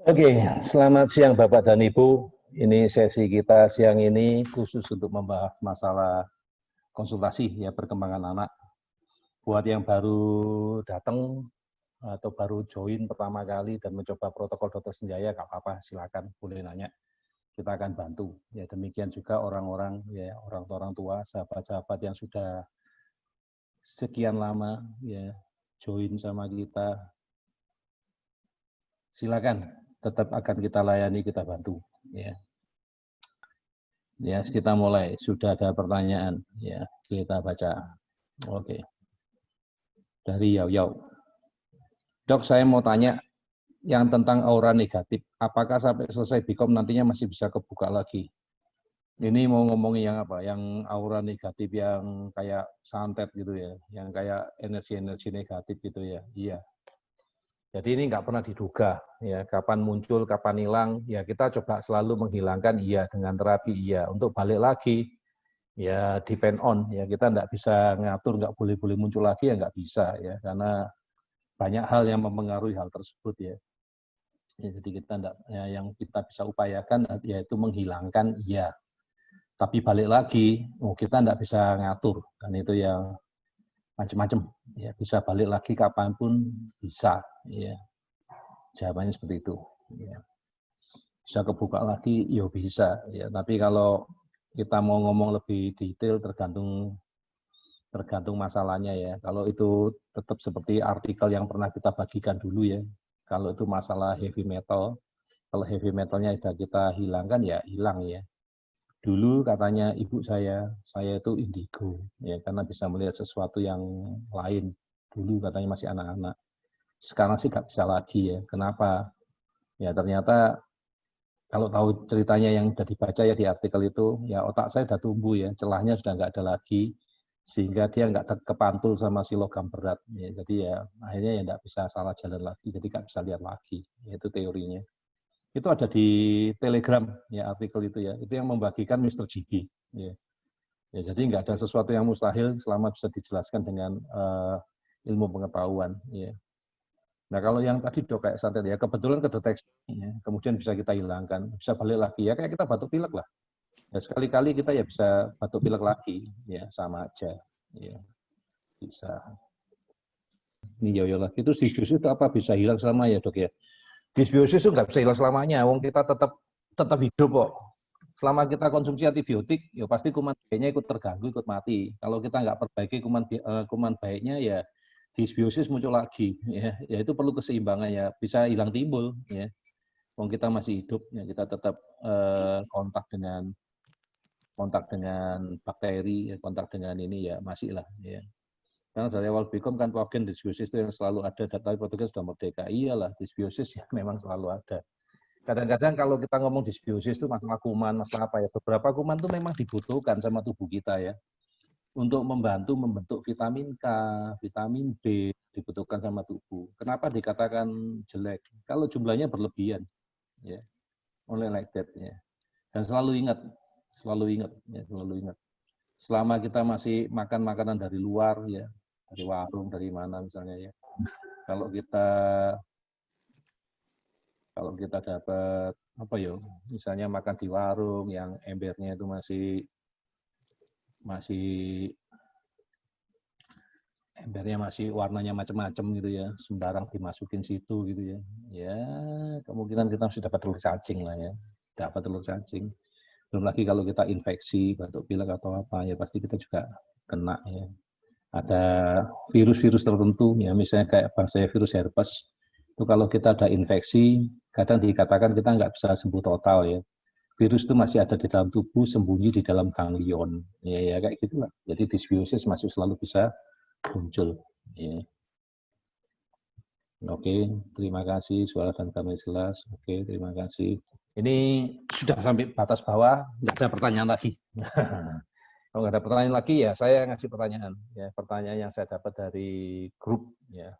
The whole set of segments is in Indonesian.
Oke, selamat siang Bapak dan Ibu. Ini sesi kita siang ini khusus untuk membahas masalah konsultasi ya perkembangan anak. Buat yang baru datang atau baru join pertama kali dan mencoba protokol dokter Senjaya, nggak apa-apa, silakan boleh nanya. Kita akan bantu. Ya demikian juga orang-orang ya orang tua, sahabat-sahabat yang sudah sekian lama ya join sama kita, silakan tetap akan kita layani, kita bantu ya. Ya, kita mulai. Sudah ada pertanyaan. Ya, kita baca. Oke. Dari Yau Yau. Dok, saya mau tanya yang tentang aura negatif. Apakah sampai selesai Bikom nantinya masih bisa kebuka lagi? Ini mau ngomongin yang apa? Yang aura negatif yang kayak santet gitu ya, yang kayak energi-energi negatif gitu ya. Iya. Jadi ini nggak pernah diduga, ya kapan muncul, kapan hilang, ya kita coba selalu menghilangkan, iya dengan terapi, iya. Untuk balik lagi, ya depend on, ya kita nggak bisa ngatur, nggak boleh muncul lagi, ya nggak bisa, ya karena banyak hal yang mempengaruhi hal tersebut ya. Ya jadi kita enggak, ya, yang kita bisa upayakan yaitu menghilangkan, iya. Tapi balik lagi, kita nggak bisa ngatur, kan itu yang macam-macam, ya bisa balik lagi kapanpun bisa, ya. Jawabannya seperti itu. Ya. Bisa kebuka lagi, ya bisa. Ya. Tapi kalau kita mau ngomong lebih detail, tergantung masalahnya ya. Kalau itu tetap seperti artikel yang pernah kita bagikan dulu ya. Kalau itu masalah heavy metal, kalau heavy metalnya sudah kita hilangkan ya hilang ya. Dulu katanya ibu saya itu indigo ya karena bisa melihat sesuatu yang lain. Dulu katanya masih anak-anak. Sekarang sih nggak bisa lagi ya. Kenapa? Ya ternyata kalau tahu ceritanya yang sudah dibaca ya di artikel itu, ya otak saya sudah tumbuh ya, celahnya sudah nggak ada lagi, sehingga dia nggak kepantul sama si logam berat. Ya, jadi ya akhirnya ya nggak bisa salah jalan lagi, jadi nggak bisa lihat lagi. Itu teorinya. Itu ada di Telegram ya artikel itu ya, itu yang membagikan Mr. GB. Ya. Ya, jadi nggak ada sesuatu yang mustahil selama bisa dijelaskan dengan ilmu pengetahuan. Ya. Nah kalau yang tadi dok kayak santet ya kebetulan kedeteksi, ya, kemudian bisa kita hilangkan, bisa balik lagi ya kayak kita batuk pilek lah. Ya sekali-kali kita ya bisa batuk pilek lagi, ya sama aja, ya bisa. Ini yoyo lagi itu disbiosis itu apa bisa hilang selama ya dok ya? Disbiosis itu nggak bisa hilang selamanya, wong kita tetap hidup kok. Selama kita konsumsi antibiotik, ya pasti kuman baiknya ikut terganggu, ikut mati. Kalau kita nggak perbaiki kuman baiknya, ya disbiosis muncul lagi. Ya itu perlu keseimbangan ya, bisa hilang timbul. Ya, wong kita masih hidup, ya kita tetap kontak dengan bakteri, kontak dengan ini ya masih lah. Ya. Karena dari awal Bikom kan patogen disbiosis itu yang selalu ada, tapi patogen sudah merdeka. Iyalah, disbiosis ya memang selalu ada. Kadang-kadang kalau kita ngomong disbiosis itu masalah kuman, masalah apa ya, beberapa kuman itu memang dibutuhkan sama tubuh kita ya, untuk membantu membentuk vitamin K, vitamin B, dibutuhkan sama tubuh. Kenapa dikatakan jelek? Kalau jumlahnya berlebihan, ya, only like that ya. Dan selalu ingat, ya, selalu ingat. Selama kita masih makan makanan dari luar ya, dari warung, dari mana misalnya ya, kalau kita dapat apa ya, misalnya makan di warung yang embernya itu masih embernya masih warnanya macam-macam gitu ya, sembarang dimasukin situ gitu ya. Ya, kemungkinan kita masih dapat telur cacing lah ya. Dapat telur cacing. Belum lagi kalau kita infeksi, batuk pilek atau apa, ya pasti kita juga kena ya. Ada virus-virus tertentu ya, misalnya kayak bangsa virus herpes, itu kalau kita ada infeksi, kadang dikatakan kita nggak bisa sembuh total ya. Virus itu masih ada di dalam tubuh, sembunyi di dalam ganglion. Ya kayak gitulah. Jadi disbiosis masih selalu bisa muncul. Ya. Oke, terima kasih. Suara dan kami jelas. Oke, terima kasih. Ini sudah sampai batas bawah, nggak ada pertanyaan lagi. Kalau nggak ada pertanyaan lagi ya saya ngasih pertanyaan. Ya, pertanyaan yang saya dapat dari grup. Ya.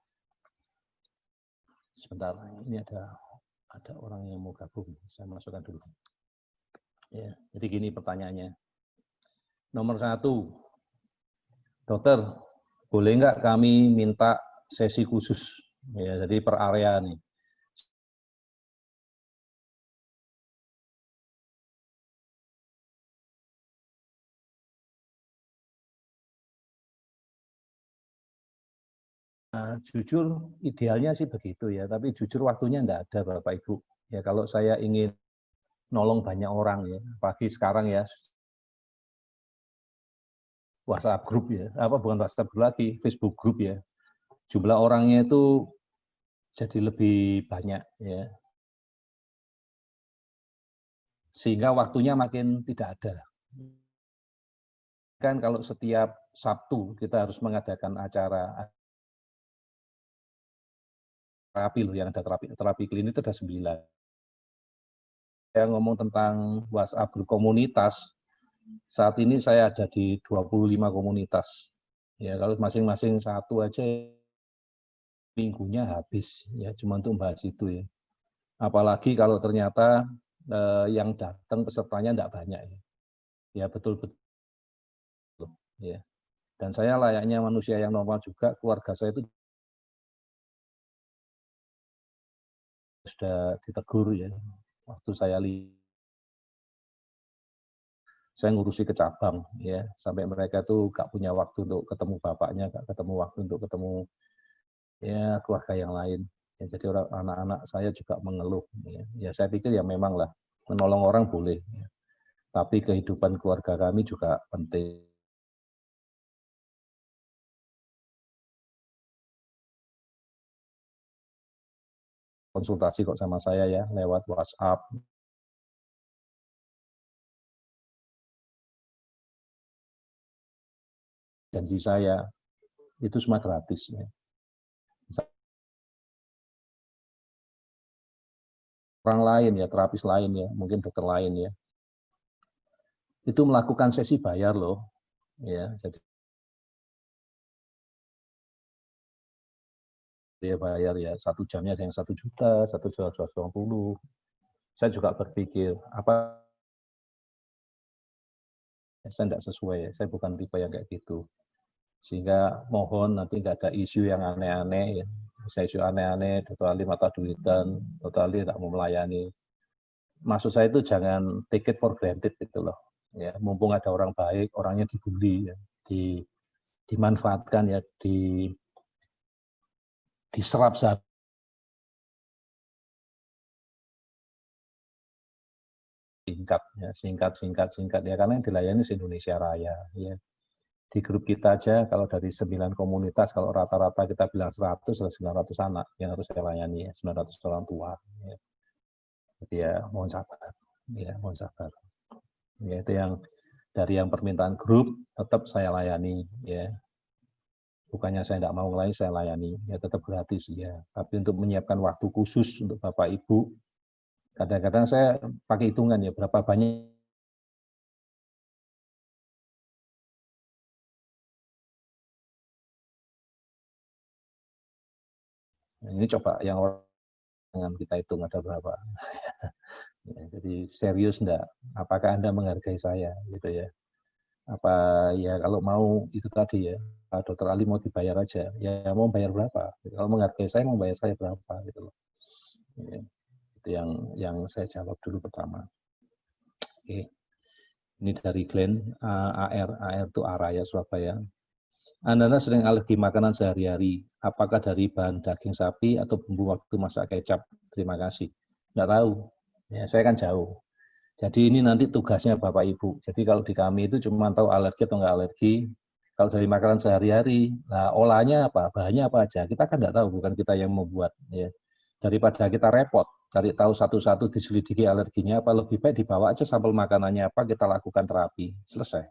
Sebentar, ini ada orang yang mau gabung. Saya masukkan dulu. Ya, jadi gini pertanyaannya. Nomor 1, dokter, boleh nggak kami minta sesi khusus? Ya, jadi per area nih. jujur idealnya sih begitu ya, tapi jujur waktunya enggak ada Bapak Ibu. Ya kalau saya ingin nolong banyak orang ya, apalagi sekarang ya WhatsApp group ya, apa bukan WhatsApp group lagi, Facebook group ya. Jumlah orangnya itu jadi lebih banyak ya. Sehingga waktunya makin tidak ada. Kan kalau setiap Sabtu kita harus mengadakan acara terapi loh, yang ada terapi klinik itu ada 9. Saya ngomong tentang WhatsApp grup komunitas, saat ini saya ada di 25 komunitas. Ya, kalau masing-masing satu aja minggunya habis ya cuma untuk bahas itu ya. Apalagi kalau ternyata yang datang pesertanya enggak banyak ya. Ya betul-betul ya. Dan saya layaknya manusia yang normal juga, keluarga saya itu sudah ditegur ya. Waktu saya ngurusi ke cabang ya, sampai mereka tuh gak punya waktu untuk ketemu bapaknya, gak ketemu waktu untuk ketemu ya keluarga yang lain. Ya, jadi anak-anak saya juga mengeluh. Ya saya pikir ya memang lah, menolong orang boleh. Ya. Tapi kehidupan keluarga kami juga penting. Konsultasi kok sama saya ya, lewat WhatsApp. Janji saya, itu semua gratis. Ya. Orang lain ya, terapis lain ya, mungkin dokter lain ya, itu melakukan sesi bayar loh. Ya, jadi dia bayar ya 1 jamnya ada yang 1 juta, 1.250.000. Saya juga berpikir apa saya tidak sesuai ya, saya bukan tipe yang kayak gitu. Sehingga mohon nanti nggak ada isu yang aneh-aneh ya. Saya isu aneh-aneh, Dr. Ali mata duitan, Dr. Ali tidak mau melayani. Maksud saya itu jangan take it for granted gitu loh. Ya, mumpung ada orang baik, orangnya dibully ya, dimanfaatkan ya, diserap singkat ya, karena yang dilayani se-Indonesia Raya ya. Di grup kita aja kalau dari 9 komunitas, kalau rata-rata kita bilang 100 atau 900 anak yang harus saya layani ya, 900 orang tua ya. Jadi ya mohon sabar ya, mohon sabar ya. Itu yang dari yang permintaan grup tetap saya layani ya, bukannya saya tidak mau melayani, saya layani ya, tetap gratis ya. Tapi untuk menyiapkan waktu khusus untuk Bapak Ibu, kadang-kadang saya pakai hitungan ya, berapa banyak ini, coba yang orang kita hitung ada berapa. Ya, jadi serius enggak? Apakah Anda menghargai saya gitu ya? Apa ya kalau mau itu tadi ya, Dokter Ali mau dibayar aja, ya mau bayar berapa? Kalau menghargai saya mau bayar saya berapa gitu loh. Ya, itu yang saya jawab dulu pertama. Oke. Ini dari Glenn AR itu Araya Surabaya. Anda sering alergi makanan sehari-hari. Apakah dari bahan daging sapi atau bumbu waktu masak kecap? Terima kasih. Nggak tahu. Ya, saya kan jauh. Jadi ini nanti tugasnya Bapak Ibu. Jadi kalau di kami itu cuma tahu alergi atau nggak alergi. Kalau dari makanan sehari-hari, nah olahnya apa, bahannya apa aja. Kita kan nggak tahu, bukan kita yang membuat. Ya. Daripada kita repot, cari tahu satu-satu diselidiki alerginya apa, lebih baik dibawa aja sampel makanannya apa, kita lakukan terapi. Selesai.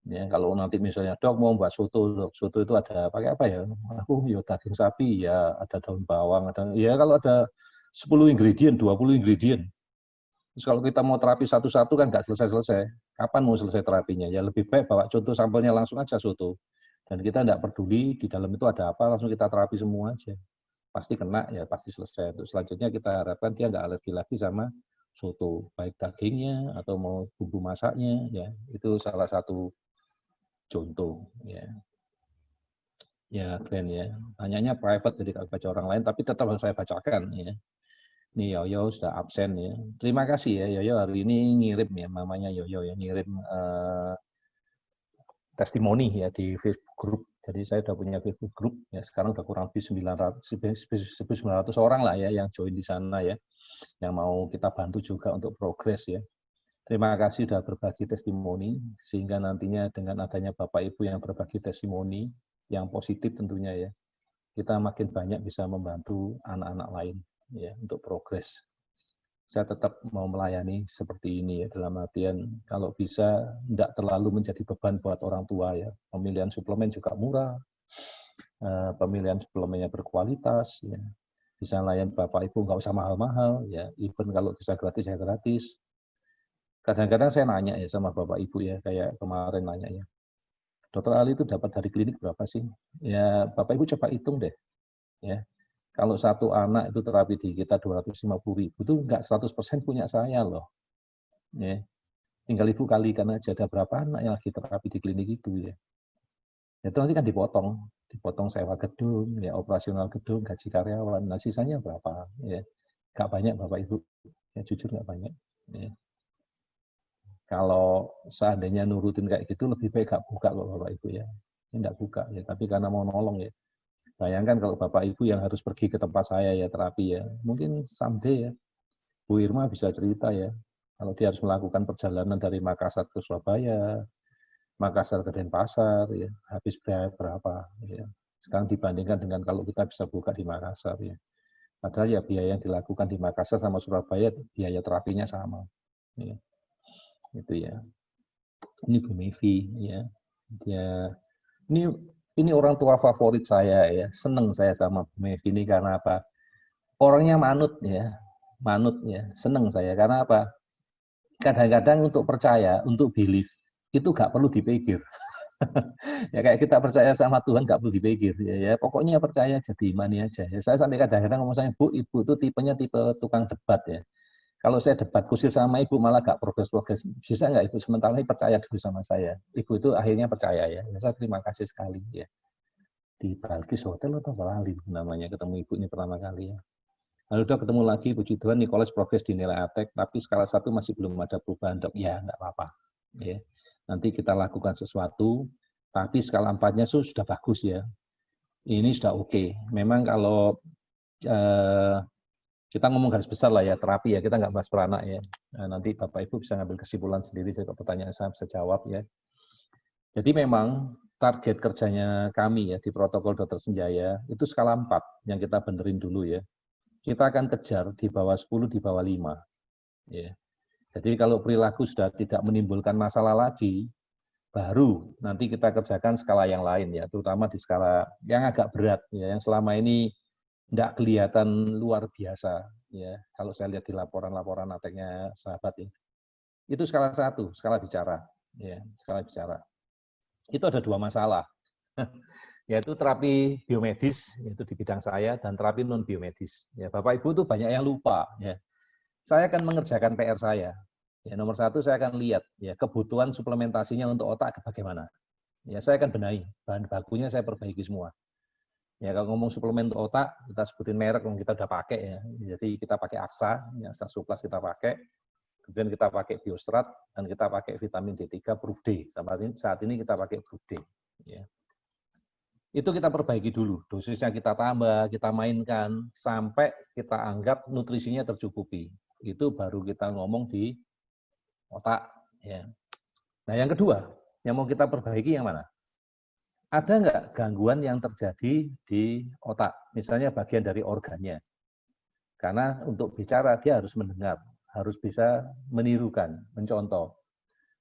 Ya, kalau nanti misalnya dok mau buat soto, dok, soto itu ada pakai apa ya? Aku ya daging sapi, ya ada daun bawang, ada ya kalau ada 10 ingredient, 20 ingredient. Terus kalau kita mau terapi satu-satu kan nggak selesai-selesai. Kapan mau selesai terapinya? Ya lebih baik bawa contoh sampelnya langsung aja soto. Dan kita nggak peduli di dalam itu ada apa, langsung kita terapi semua aja. Pasti kena, ya pasti selesai. Untuk selanjutnya kita harapkan dia nggak alergi lagi sama soto. Baik dagingnya atau mau bumbu masaknya, ya itu salah satu contoh. Ya keren ya. Tanyanya private jadi kalau baca orang lain, tapi tetap harus saya bacakan ya. Ini Yoyo sudah absen ya. Terima kasih ya Yoyo hari ini ngirim ya, mamanya Yoyo ya ngirim testimoni ya di Facebook group. Jadi saya sudah punya Facebook group, ya sekarang udah kurang lebih 1.900 orang lah ya yang join di sana ya, yang mau kita bantu juga untuk progres ya. Terima kasih sudah berbagi testimoni, sehingga nantinya dengan adanya Bapak Ibu yang berbagi testimoni, yang positif tentunya ya, kita makin banyak bisa membantu anak-anak lain ya untuk progres. Saya tetap mau melayani seperti ini ya, dalam artian kalau bisa tidak terlalu menjadi beban buat orang tua ya. Pemilihan suplemen juga murah, pemilihan suplemennya berkualitas ya. Bisa layan Bapak Ibu nggak usah mahal-mahal ya, even kalau bisa gratis ya gratis. Kadang-kadang saya nanya ya sama Bapak Ibu ya, kayak kemarin nanya ya, Dokter Ali itu dapat dari klinik berapa sih? Ya Bapak Ibu coba hitung deh ya. Kalau satu anak itu terapi di kita 250.000, itu enggak 100% punya saya loh. Ya. Tinggal Ibu kalikan aja ada berapa anak yang lagi terapi di klinik itu ya. Itu nanti kan dipotong sewa gedung, ya operasional gedung, gaji karyawan. Nah sisanya berapa? Ya. Enggak banyak Bapak Ibu. Ya jujur enggak banyak. Ya. Kalau seandainya nurutin kayak gitu lebih baik enggak buka kok Bapak Ibu ya. Enggak buka ya, tapi karena mau nolong ya. Bayangkan kalau Bapak Ibu yang harus pergi ke tempat saya ya terapi ya, mungkin someday ya, Bu Irma bisa cerita ya, kalau dia harus melakukan perjalanan dari Makassar ke Surabaya, Makassar ke Denpasar, ya, habis biaya berapa? Ya. Sekarang dibandingkan dengan kalau kita bisa buka di Makassar ya. Padahal ya biaya yang dilakukan di Makassar sama Surabaya, biaya terapinya sama. Ya. Itu ya. Ini Bu Mevi ya. Ini orang tua favorit saya ya, seneng saya sama Bu Mevi ini karena apa? Orangnya manut ya, seneng saya karena apa? Kadang-kadang untuk percaya, untuk belief itu gak perlu dipikir. Ya kayak kita percaya sama Tuhan gak perlu dipikir ya, pokoknya percaya aja, diimani aja. Ya, saya sampai kadang-kadang ngomong saya, Bu, Ibu itu tipenya tipe tukang debat ya. Kalau saya debat khusus sama Ibu malah gak progres-progres. Bisa nggak Ibu sementara ini percaya dulu sama saya? Ibu itu akhirnya percaya ya. Saya terima kasih sekali ya. Di Balkis Hotel atau Bali namanya, ketemu Ibu ini pertama kali ya. Lalu udah ketemu lagi, puji Tuhan Nicholas progres di nilai ATEK, tapi skala 1 masih belum ada perubahan dok. Ya nggak apa-apa. Ya. Nanti kita lakukan sesuatu, tapi skala 4-nya sudah bagus ya. Ini sudah oke. Memang kalau kita ngomong garis besar lah ya, terapi ya, kita nggak bahas peranak ya. Nah, nanti Bapak Ibu bisa ngambil kesimpulan sendiri, kalau pertanyaan saya bisa jawab ya. Jadi memang target kerjanya kami ya di protokol Dokter Senjaya itu skala 4 yang kita benerin dulu ya. Kita akan kejar di bawah 10, di bawah 5. Ya. Jadi kalau perilaku sudah tidak menimbulkan masalah lagi, baru nanti kita kerjakan skala yang lain ya, terutama di skala yang agak berat ya, yang selama ini tidak kelihatan luar biasa ya. Kalau saya lihat di laporan-laporan ATEK-nya sahabat ya, itu skala 1, skala bicara ya, skala bicara. Itu ada 2 masalah, yaitu terapi biomedis, yaitu di bidang saya, dan terapi non biomedis. Ya, Bapak Ibu tuh banyak yang lupa ya. Saya akan mengerjakan PR saya. Ya, nomor 1 saya akan lihat ya kebutuhan suplementasinya untuk otak bagaimana. Ya, saya akan benahi, bahan bakunya saya perbaiki semua. Ya, kalau ngomong suplemen untuk otak, kita sebutin merek yang kita udah pakai ya. Jadi kita pakai Aksa, ya, Aksa Suplas kita pakai. Kemudian kita pakai Biostrat dan kita pakai vitamin D3 Proof D. Saat ini kita pakai Proof D. Ya. Itu kita perbaiki dulu, dosisnya kita tambah, kita mainkan sampai kita anggap nutrisinya tercukupi. Itu baru kita ngomong di otak. Ya. Nah yang kedua, yang mau kita perbaiki yang mana? Ada nggak gangguan yang terjadi di otak? Misalnya bagian dari organnya. Karena untuk bicara dia harus mendengar, harus bisa menirukan, mencontoh.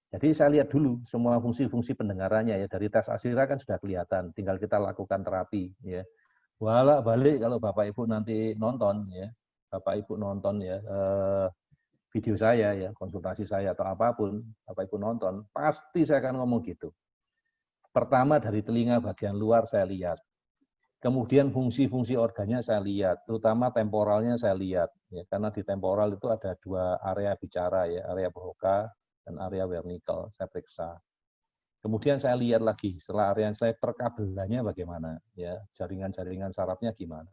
Jadi saya lihat dulu semua fungsi-fungsi pendengarannya ya, dari tes Asira kan sudah kelihatan, tinggal kita lakukan terapi ya. Balik kalau Bapak Ibu nanti nonton ya, Bapak Ibu nonton ya video saya ya, konsultasi saya atau apapun, Bapak Ibu nonton, pasti saya akan ngomong gitu. Pertama dari telinga bagian luar saya lihat. Kemudian fungsi-fungsi organnya saya lihat, terutama temporalnya saya lihat ya, karena di temporal itu ada 2 area bicara ya, area Broca dan area Wernicke, saya periksa. Kemudian saya lihat lagi setelah area yang saya perkabelannya bagaimana ya, jaringan-jaringan sarafnya gimana.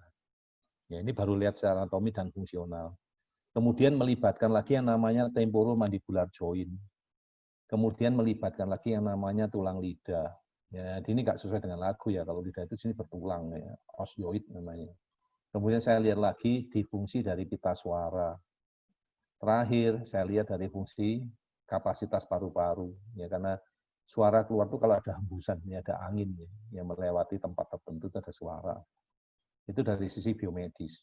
Ya, ini baru lihat secara anatomi dan fungsional. Kemudian melibatkan lagi yang namanya temporomandibular joint. Kemudian melibatkan lagi yang namanya tulang lidah. Ya, ini nggak sesuai dengan lagu ya. Kalau lidah itu sini bertulang ya, osioid namanya. Kemudian saya lihat lagi di fungsi dari pita suara. Terakhir saya lihat dari fungsi kapasitas paru-paru ya, karena suara keluar tuh kalau ada hembusan, ya ada angin ya, yang melewati tempat tertentu itu ada suara. Itu dari sisi biomedis.